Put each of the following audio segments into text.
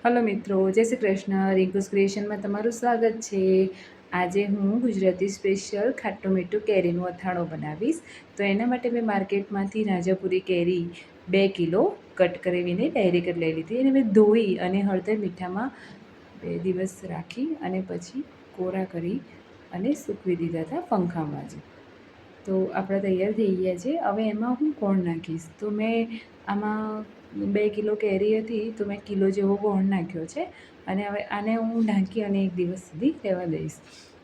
Hello મિત્રો, જય શ્રી કૃષ્ણ. રિંકુસ ક્રિએશનમાં તમારું સ્વાગત છે. આજે હું ગુજરાતી સ્પેશિયલ ખાટું મીઠું કેરીનું અથાણું બનાવીશ. તો એના માટે મેં માર્કેટમાંથી રાજાપુરી કેરી 2 કિલો કટ કરાવીને ડાયરેક્ટ લઈ લીધી, અને મેં ધોઈ અને હળદર મીઠામાં 2 દિવસ રાખી અને પછી કોરા કરી અને સૂકવી દીધા હતા પંખામાં જ. તો આપણા તૈયાર થઈ ગયા છે. હવે એમાં હું ગોળ નાખીશ. તો મેં આમાં 2 કિલો કેરી હતી, તો મેં કિલો જેવો ગોળ નાખ્યો છે. અને હવે આને હું ઢાંકી અને 1 દિવસ સુધી રહેવા દઈશ.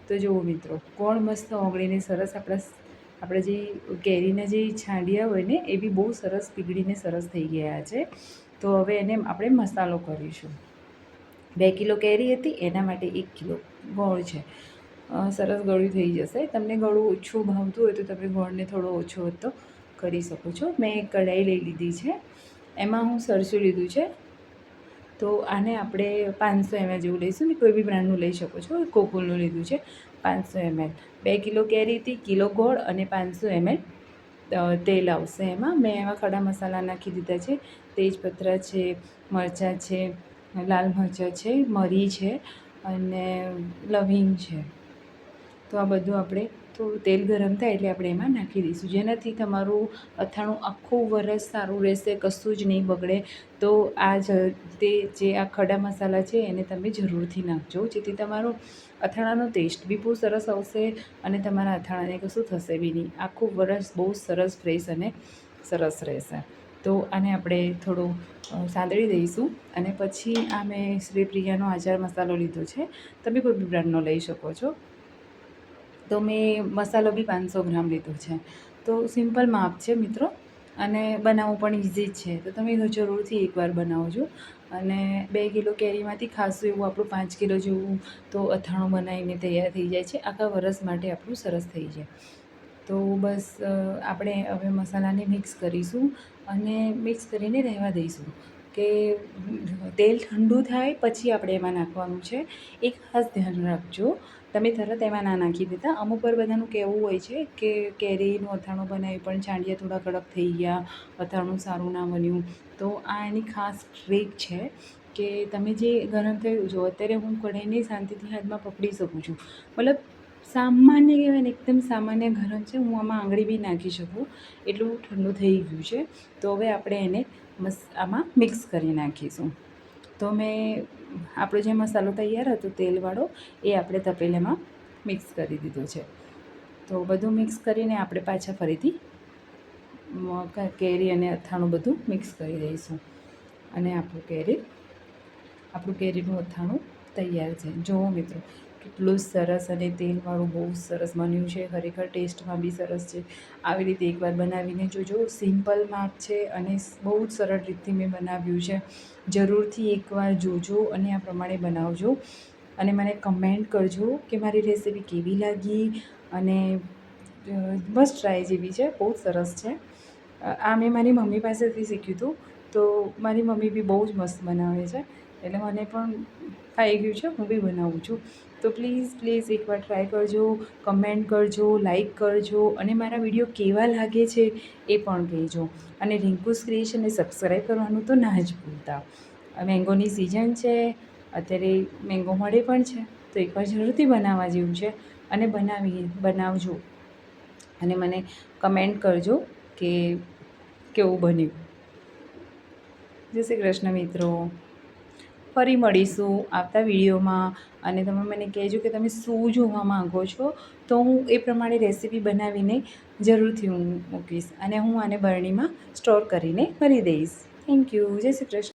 તો જુઓ મિત્રો, ગોળ મસ્ત ઓગળીને સરસ આપણા જે કેરીના જે છાંડિયા હોય ને, એ બી બહુ સરસ પીગળીને સરસ થઈ ગયા છે. તો હવે એને આપણે મસાલો કરીશું. 2 કિલો કેરી હતી, એના માટે 1 કિલો ગોળ છે. સરસ ગળ્યું થઈ જશે. તમને ગળું ઓછું ભાવતું હોય તો તમે ગોળને થોડો ઓછો તો કરી શકો છો. મેં એક કઢાઈ લઈ લીધી છે, એમાં હું સરસું લીધું છે. તો આને આપણે 500 ml જેવું લઈશું ને, કોઈ બી બ્રાન્ડનું લઈ શકો છો. કોકુલનું લીધું છે 500 ml. 2 કિલો કેરી હતી, કિલો ગોળ અને 500 ml તેલ આવશે એમાં. મેં એમાં ખડા મસાલા નાખી દીધા છે. તેજપત્તા છે, મરચાં છે, લાલ મરચાં છે, મરી છે અને લવિંગ છે. તો આ બધું આપણે થોડું તેલ ગરમ થાય એટલે આપણે એમાં નાખી દઈશું, જેનાથી તમારું અથાણું આખું વરસ સારું રહેશે, કશું જ નહીં બગડે. તો જે આ ખડા મસાલા છે એને તમે જરૂરથી નાખજો, જેથી તમારું અથાણાનો ટેસ્ટ બી બહુ સરસ આવશે અને તમારા અથાણાને કશું થશે બી નહીં. આખું વરસ બહુ સરસ ફ્રેશ અને સરસ રહેશે. તો આને આપણે થોડું સાંતળી દઈશું. અને પછી આ મેં શ્રીપ્રિયાનો આચાર મસાલો લીધો છે. તમે કોઈ બી બ્રાન્ડનો લઈ શકો છો. તો મેં મસાલો બી 500 ગ્રામ લીધો છે. તો સિમ્પલ માપ છે મિત્રો, અને બનાવવું પણ ઇઝી જ છે. તો તમે જરૂરથી એકવાર બનાવજો. અને 2 કિલો કેરીમાંથી ખાસું એવું આપણું 5 કિલો જેવું તો અથાણું બનાવીને તૈયાર થઈ જાય છે. આખા વરસ માટે આપણું સરસ થઈ જાય. તો બસ આપણે હવે મસાલાને મિક્સ કરીશું અને મિક્સ કરીને રહેવા દઈશું કે તેલ ઠંડુ થાય પછી આપણે એમાં નાખવાનું છે. એક ખાસ ધ્યાન રાખજો, તમે તરત એમાં ના નાખી દેતા. અમુક વાર બધાનું કહેવું હોય છે કે કેરીનું અથાણું બનાવ્યું પણ છાંડિયા થોડા કડક થઈ ગયા, અથાણું સારું ના બન્યું. તો આ એની ખાસ ટ્રીક છે કે તમે જે ગરમ થયું જો, અત્યારે હું કઢાઈને શાંતિથી હાથમાં પકડી શકું છું. મતલબ સામાન્ય કહેવાય ને, એકદમ સામાન્ય ગરમ છે. હું આમાં આંગળી બી નાખી શકું એટલું ઠંડુ થઈ ગયું છે. તો હવે આપણે એને આમાં મિક્સ કરી નાખીશું. તો મેં આપણો જે મસાલો તૈયાર હતો તેલવાળો, એ આપણે તપેલામાં મિક્સ કરી દીધો છે. તો બધું મિક્સ કરીને આપણે પાછા ફરીથી કેરી અને અથાણું બધું મિક્સ કરી દઈશું. અને આપણું કેરીનું અથાણું તૈયાર છે. જુઓ મિત્રો, કેટલું સરસ અને તેલવાળું બહુ સરસ બન્યું છે. ખરેખર ટેસ્ટમાં બી સરસ છે. આવી રીતે એકવાર બનાવીને જોજો. સિમ્પલ માપ છે અને બહુ જ સરળ રીતથી મેં બનાવ્યું છે. જરૂરથી એકવાર જોજો અને આ પ્રમાણે બનાવજો. અને મને કમેન્ટ કરજો કે મારી રેસીપી કેવી લાગી. અને બસ ટ્રાય જેવી છે, બહુ જ સરસ છે. આ મેં મારી મમ્મી પાસેથી શીખ્યું હતું. તો મારી મમ્મી બી બહુ જ મસ્ત બનાવે છે, એટલે મને પણ ફાવી ગયું છે. હું બી બનાવું છું. તો પ્લીઝ એકવાર ટ્રાય કરજો, કમેન્ટ કરજો, લાઈક કરજો અને મારા વિડીયો કેવા લાગે છે એ પણ કહેજો. અને રિંકુસ ક્રિએશનને સબસ્ક્રાઈબ કરવાનું તો ના જ ભૂલતા. મેંગોની સિઝન છે, અત્યારે મેંગો મળે પણ છે. તો એકવાર જરૂરથી બનાવવા જેવું છે અને બનાવજો અને મને કમેન્ટ કરજો કે કેવું બન્યું. જય શ્રી કૃષ્ણ મિત્રો. ફરી મળીશું આવતા વિડીયોમાં. અને તમે મને કહેજો કે તમે શું જોવા માંગો છો, તો હું એ પ્રમાણે રેસીપી બનાવીને જરૂરથી હું મૂકીશ. અને હું આને બરણીમાં સ્ટોર કરીને ભરી દઈશ. Thank you. જય શ્રી કૃષ્ણ.